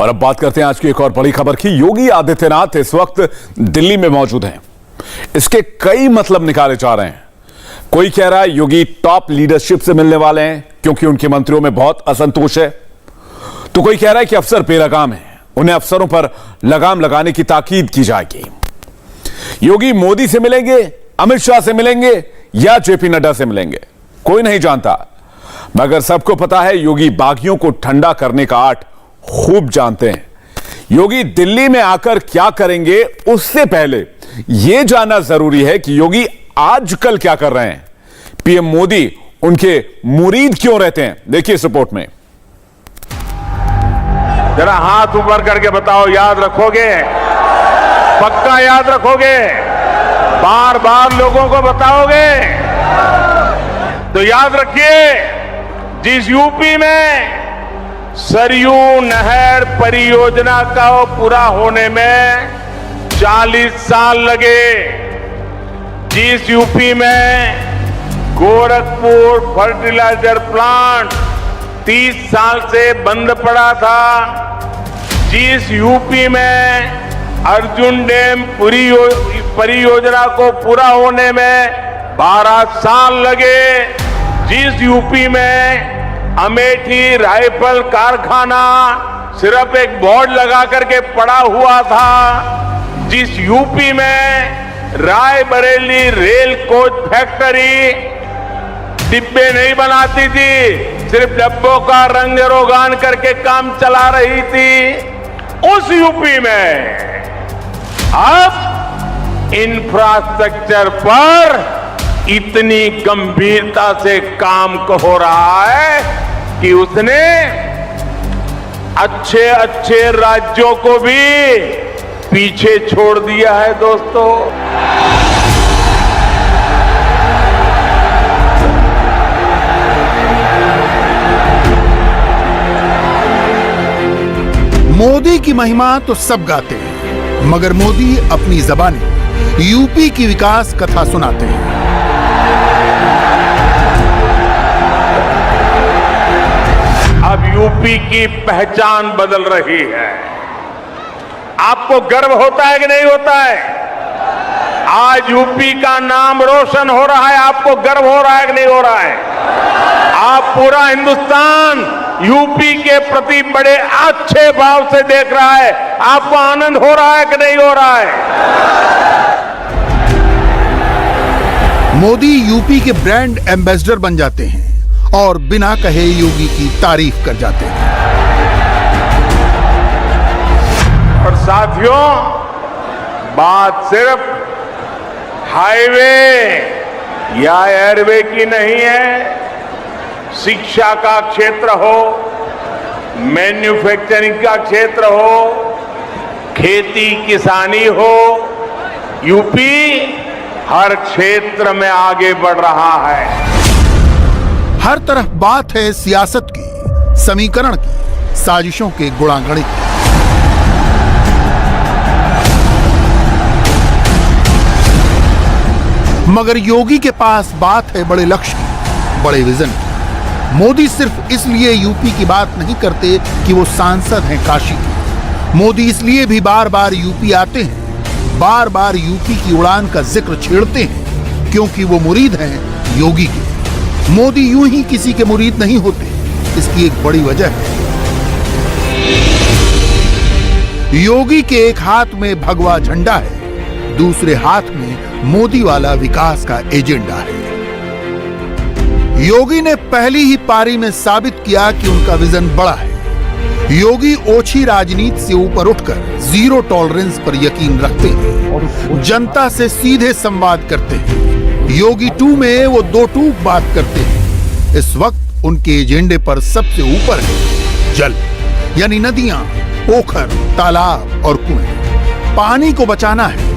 और अब बात करते हैं आज की एक और बड़ी खबर की। योगी आदित्यनाथ इस वक्त दिल्ली में मौजूद हैं। इसके कई मतलब निकाले जा रहे हैं। कोई कह रहा है योगी टॉप लीडरशिप से मिलने वाले हैं क्योंकि उनके मंत्रियों में बहुत असंतोष है, तो कोई कह रहा है कि अफसर बेलगाम हैं, उन्हें अफसरों पर लगाम लगाने की ताकीद की जाएगी। योगी मोदी से मिलेंगे, अमित शाह से मिलेंगे या जेपी नड्डा से मिलेंगे, कोई नहीं जानता, मगर सबको पता है योगी बागियों को ठंडा करने का आर्ट खूब जानते हैं। योगी दिल्ली में आकर क्या करेंगे उससे पहले यह जानना जरूरी है कि योगी आजकल क्या कर रहे हैं। पीएम मोदी उनके मुरीद क्यों रहते हैं, देखिए इस रिपोर्ट में। जरा हाथ ऊपर करके बताओ, याद रखोगे? पक्का याद रखोगे? बार बार लोगों को बताओगे? तो याद रखिए, जिस यूपी में सरयू नहर परियोजना का पूरा होने में 40 साल लगे, जिस यूपी में गोरखपुर फर्टिलाइजर प्लांट 30 साल से बंद पड़ा था, जिस यूपी में अर्जुन डैम परियोजना को पूरा होने में 12 साल लगे, जिस यूपी में अमेठी राइफल कारखाना सिर्फ एक बोर्ड लगा करके पड़ा हुआ था, जिस यूपी में रायबरेली रेल कोच फैक्ट्री डिब्बे नहीं बनाती थी, सिर्फ डब्बों का रंग रोगान करके काम चला रही थी, उस यूपी में अब इंफ्रास्ट्रक्चर पर इतनी गंभीरता से काम हो रहा है कि उसने अच्छे अच्छे राज्यों को भी पीछे छोड़ दिया है। दोस्तों, मोदी की महिमा तो सब गाते हैं, मगर मोदी अपनी ज़बानी यूपी की विकास कथा सुनाते हैं। अब यूपी की पहचान बदल रही है। आपको गर्व होता है कि नहीं होता है? आज यूपी का नाम रोशन हो रहा है, आपको गर्व हो रहा है कि नहीं हो रहा है? आप पूरा हिंदुस्तान यूपी के प्रति बड़े अच्छे भाव से देख रहा है, आपको आनंद हो रहा है कि नहीं हो रहा है? मोदी यूपी के ब्रांड एम्बेसडर बन जाते हैं और बिना कहे योगी की तारीफ कर जाते हैं। और साथियों, बात सिर्फ हाईवे या एयरवे की नहीं है। शिक्षा का क्षेत्र हो, मैन्युफैक्चरिंग का क्षेत्र हो, खेती किसानी हो, यूपी हर क्षेत्र में आगे बढ़ रहा है। हर तरफ बात है सियासत की, समीकरण की, साजिशों के गुणागणित की। मगर योगी के पास बात है बड़े लक्ष्य की, बड़े विजन की। मोदी सिर्फ इसलिए यूपी की बात नहीं करते कि वो सांसद हैं काशी के। मोदी इसलिए भी बार बार यूपी आते हैं, बार बार यूपी की उड़ान का जिक्र छेड़ते हैं, क्योंकि वो मुरीद हैं योगी के। मोदी यूं ही किसी के मुरीद नहीं होते, इसकी एक बड़ी वजह है। योगी के एक हाथ में भगवा झंडा है, दूसरे हाथ में मोदी वाला विकास का एजेंडा है। योगी ने पहली ही पारी में साबित किया कि उनका विजन बड़ा है। योगी ओछी राजनीति से ऊपर उठकर जीरो टॉलरेंस पर यकीन रखते हैं, जनता से सीधे संवाद करते हैं। योगी 2 में वो दो टूक बात करते हैं। इस वक्त उनके एजेंडे पर सबसे ऊपर है जल, यानी नदियां, पोखर, तालाब और कुएं। पानी को बचाना है।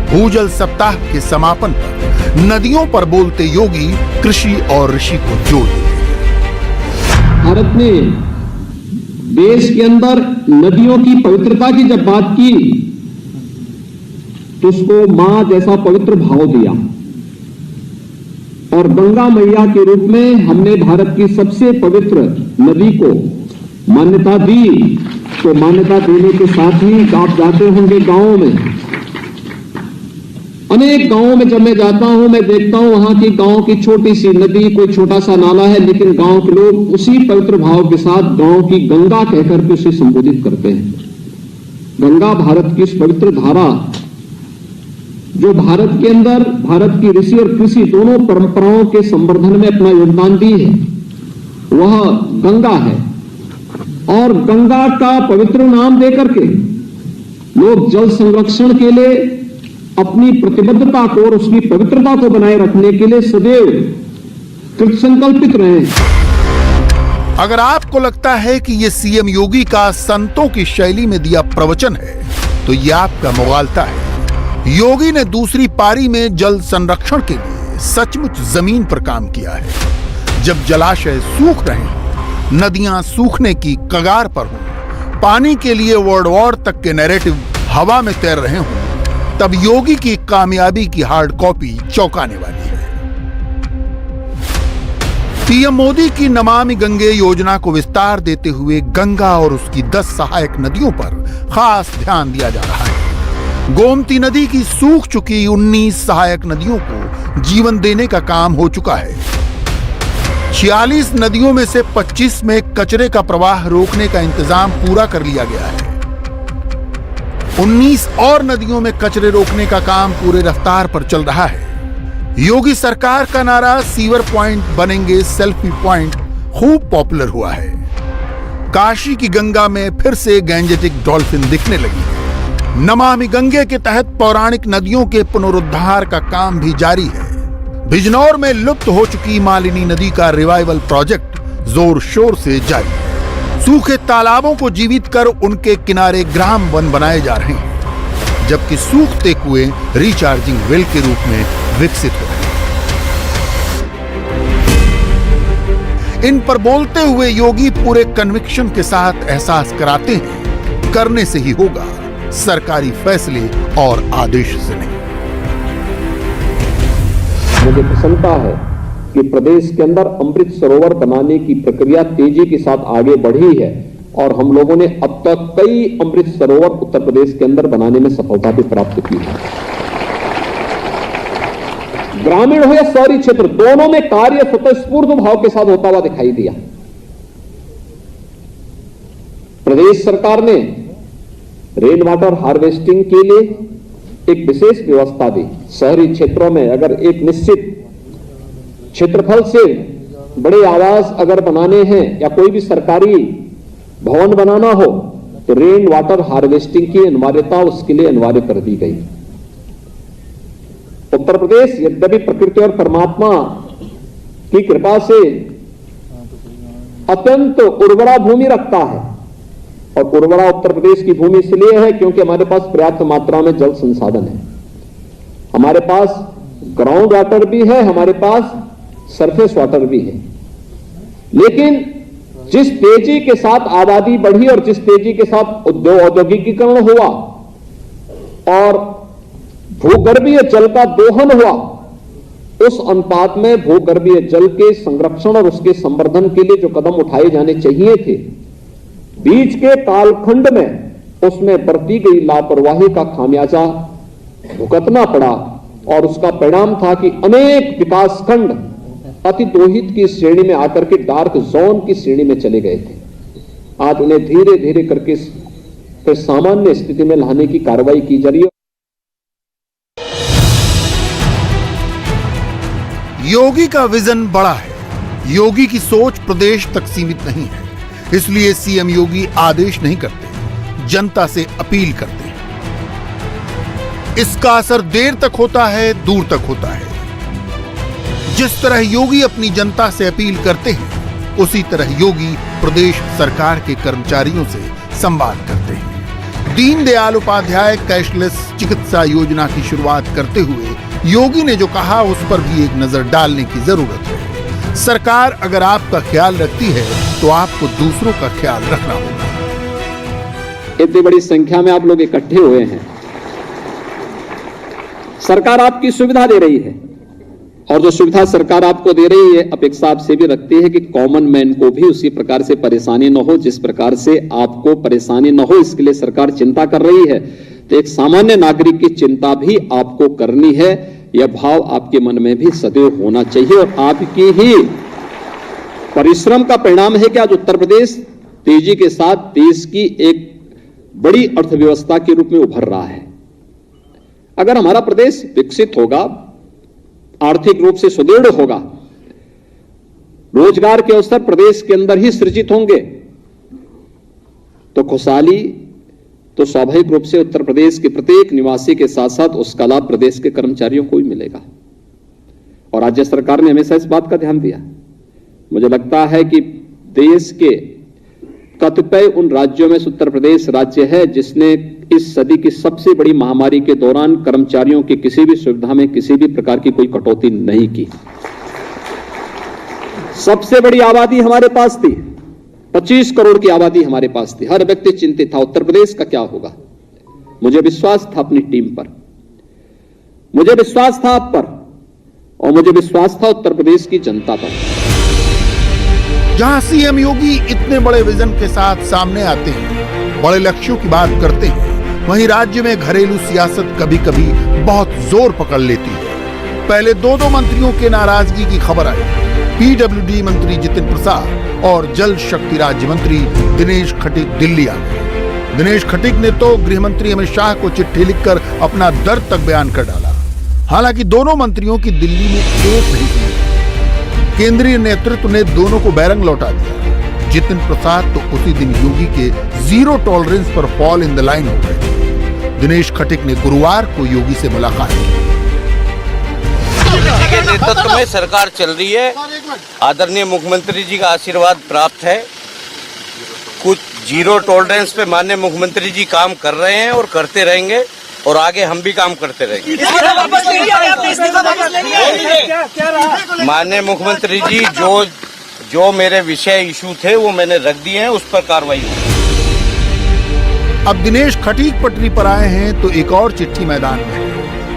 भूजल सप्ताह के समापन पर नदियों पर बोलते योगी कृषि और ऋषि को जोड़ देते हैं। भारत ने देश के अंदर नदियों की पवित्रता की जब बात की तो उसको मां जैसा पवित्र भाव दिया और गंगा मैया के रूप में हमने भारत की सबसे पवित्र नदी को मान्यता दी। को मान्यता देने के साथ ही आप जाते होंगे गांवों में, अनेक गांवों में जब मैं जाता हूं मैं देखता हूं वहां की गांव की छोटी सी नदी, कोई छोटा सा नाला है, लेकिन गांव के लोग उसी पवित्र भाव के साथ गांव की गंगा कहकर के उसे संबोधित करते हैं। गंगा भारत की इस पवित्र धारा जो भारत के अंदर भारत की ऋषि और कृषि दोनों परंपराओं के संवर्धन में अपना योगदान दी है, वह गंगा है। और गंगा का पवित्र नाम देकर के लोग जल संरक्षण के लिए अपनी प्रतिबद्धता को और उसकी पवित्रता को बनाए रखने के लिए सदैव कृतसंकल्पित रहे। अगर आपको लगता है कि ये सीएम योगी का संतों की शैली में दिया प्रवचन है तो ये आपका मुगालता है। योगी ने दूसरी पारी में जल संरक्षण के लिए सचमुच जमीन पर काम किया है। जब जलाशय सूख रहे हों, नदियां सूखने की कगार पर हों, पानी के लिए वर्ल्ड वॉर तक के नैरेटिव हवा में तैर रहे हों, तब योगी की कामयाबी की हार्ड कॉपी चौंकाने वाली है। पीएम मोदी की नमामि गंगे योजना को विस्तार देते हुए गंगा और उसकी 10 सहायक नदियों पर खास ध्यान दिया जा रहा है। गोमती नदी की सूख चुकी 19 सहायक नदियों को जीवन देने का काम हो चुका है। 46 नदियों में से 25 में कचरे का प्रवाह रोकने का इंतजाम पूरा कर लिया गया है। 19 और नदियों में कचरे रोकने का काम पूरे रफ्तार पर चल रहा है। योगी सरकार का नारा सीवर पॉइंट बनेंगे सेल्फी पॉइंट खूब पॉपुलर हुआ है। काशी की गंगा में फिर से गैंजेटिक डॉल्फिन दिखने लगी है। नमामि गंगे के तहत पौराणिक नदियों के पुनरुद्धार का काम भी जारी है। बिजनौर में लुप्त हो चुकी मालिनी नदी का रिवाइवल प्रोजेक्ट जोर शोर से जारी है। सूखे तालाबों को जीवित कर उनके किनारे ग्राम वन बनाए जा रहे हैं, जबकि सूखते कुएं रिचार्जिंग वेल के रूप में विकसित हो रहे हैं। इन पर बोलते हुए योगी पूरे कन्विक्शन के साथ एहसास कराते हैं, करने से ही होगा, सरकारी फैसले और आदेश से नहीं। मुझे प्रसन्नता है कि प्रदेश के अंदर अमृत सरोवर बनाने की प्रक्रिया तेजी के साथ आगे बढ़ी है और हम लोगों ने अब तक कई अमृत सरोवर उत्तर प्रदेश के अंदर बनाने में सफलता भी प्राप्त की है। ग्रामीण हो या शहरी क्षेत्र, दोनों में कार्य स्वतःस्फूर्त भाव के साथ होता हुआ दिखाई दिया। प्रदेश सरकार ने रेन वाटर हार्वेस्टिंग के लिए एक विशेष व्यवस्था दी। शहरी क्षेत्रों में अगर एक निश्चित क्षेत्रफल से बड़े आवास अगर बनाने हैं या कोई भी सरकारी भवन बनाना हो तो रेन वाटर हार्वेस्टिंग की अनिवार्यता उसके लिए अनिवार्य कर दी गई। उत्तर प्रदेश यद्यपि प्रकृति और परमात्मा की कृपा से अत्यंत उर्वरा भूमि रखता है, और उर्वरा उत्तर प्रदेश की भूमि इसलिए है क्योंकि हमारे पास पर्याप्त मात्रा में जल संसाधन है। हमारे पास ग्राउंड वाटर भी है, हमारे पास सरफेस वाटर भी है। लेकिन जिस तेजी के साथ आबादी बढ़ी और जिस तेजी के साथ औद्योगिकीकरण हुआ और भूगर्भीय जल का दोहन हुआ, उस अनुपात में भूगर्भीय जल के संरक्षण और उसके संवर्धन के लिए जो कदम उठाए जाने चाहिए थे, बीच के कालखंड में उसमें बरती गई लापरवाही का खामियाजा भुगतना पड़ा और उसका परिणाम था कि अनेक विकासखंड अतिदोहित की श्रेणी में आकर के डार्क जोन की श्रेणी में चले गए थे। आज उन्हें धीरे धीरे करके फिर सामान्य स्थिति में लाने की कार्रवाई की जा रही है। योगी का विजन बड़ा है। योगी की सोच प्रदेश तक सीमित नहीं है, इसलिए सीएम योगी आदेश नहीं करते, जनता से अपील करते हैं। इसका असर देर तक होता है, दूर तक होता है। जिस तरह योगी अपनी जनता से अपील करते हैं, उसी तरह योगी प्रदेश सरकार के कर्मचारियों से संवाद करते हैं। दीनदयाल उपाध्याय कैशलेस चिकित्सा योजना की शुरुआत करते हुए योगी ने जो कहा, उस पर भी एक नजर डालने की जरूरत है। सरकार अगर आपका ख्याल रखती है तो आपको दूसरों का ख्याल रखना होगा। इतनी बड़ी संख्या में आप लोग इकट्ठे हुए हैं, सरकार आपकी सुविधा दे रही है, और जो सुविधा सरकार आपको दे रही है, अपेक्षा आपसे भी रखती है कि कॉमन मैन को भी उसी प्रकार से परेशानी न हो जिस प्रकार से आपको परेशानी न हो, इसके लिए सरकार चिंता कर रही है। तो एक सामान्य नागरिक की चिंता भी आपको करनी है, यह भाव आपके मन में भी सदैव होना चाहिए। और आपकी ही परिश्रम का परिणाम है कि आज उत्तर प्रदेश तेजी के साथ देश की एक बड़ी अर्थव्यवस्था के रूप में उभर रहा है। अगर हमारा प्रदेश विकसित होगा, आर्थिक रूप से सुदृढ़ होगा, रोजगार के अवसर प्रदेश के अंदर ही सृजित होंगे, तो खुशहाली तो स्वाभाविक रूप से उत्तर प्रदेश के प्रत्येक निवासी के साथ साथ उसका लाभ प्रदेश के कर्मचारियों को भी मिलेगा। और राज्य सरकार ने हमेशा इस बात का ध्यान दिया। मुझे लगता है कि देश के कतिपय उन राज्यों में उत्तर प्रदेश राज्य है जिसने इस सदी की सबसे बड़ी महामारी के दौरान कर्मचारियों की किसी भी सुविधा में किसी भी प्रकार की कोई कटौती नहीं की। सबसे बड़ी आबादी हमारे पास थी, 25 करोड़ की आबादी हमारे पास थी। हर व्यक्ति चिंतित था उत्तर प्रदेश का क्या होगा। मुझे विश्वास था अपनी टीम पर, मुझे विश्वास था आप पर, और मुझे विश्वास था उत्तर प्रदेश की जनता पर। जहां सीएम योगी इतने बड़े विजन के साथ सामने आते हैं, बड़े लक्ष्यों की बात करते हैं, वहीं राज्य में घरेलू सियासत कभी कभी बहुत जोर पकड़ लेती है। पहले दो मंत्रियों के नाराजगी की खबर आई। पीडब्ल्यूडी मंत्री जितिन प्रसाद और जल शक्ति राज्य मंत्री दिनेश खटीक दिल्ली आ गए। दिनेश खटीक ने तो गृह मंत्री अमित शाह को चिट्ठी लिखकर अपना दर्द तक बयान कर डाला। हालांकि दोनों मंत्रियों की दिल्ली में एक नहीं हुई। केंद्रीय नेतृत्व ने दोनों को बैरंग लौटा दिया। जितिन प्रसाद तो उसी दिन योगी के जीरो टॉलरेंस पर फॉल इन द लाइन हो गए। दिनेश खटीक ने गुरुवार को योगी से मुलाकात की। के नेतृत्व में सरकार चल रही है, आदरणीय मुख्यमंत्री जी का आशीर्वाद प्राप्त है। कुछ जीरो टॉलरेंस पे माननीय मुख्यमंत्री जी काम कर रहे हैं और करते रहेंगे, और आगे हम भी काम करते रहेंगे। माननीय मुख्यमंत्री जी जो मेरे विषय इशू थे वो मैंने रख दिए हैं, उस पर कार्रवाई होगी। अब दिनेश खटीक पटरी पर आए हैं तो एक और चिट्ठी मैदान में है।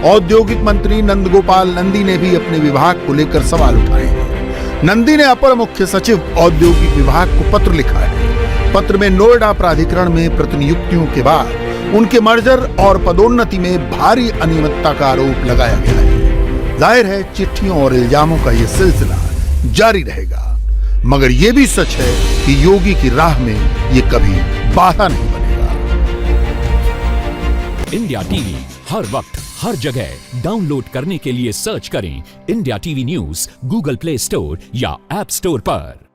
औद्योगिक मंत्री नंद गोपाल नंदी ने भी अपने विभाग को लेकर सवाल उठाए हैं। नंदी ने अपर मुख्य सचिव औद्योगिक विभाग को पत्र लिखा है। पत्र में नोएडा प्राधिकरण में प्रतिनियुक्तियों के बाद उनके मर्जर और पदोन्नति में भारी अनियमितता का आरोप लगाया गया है। जाहिर है चिट्ठियों और इल्जामों का यह सिलसिला जारी रहेगा, मगर यह भी सच है कि योगी की राह में ये कभी बाधा नहीं बनेगा। इंडिया टीवी हर वक्त हर जगह डाउनलोड करने के लिए सर्च करें India TV news Google play store या ऐप स्टोर पर।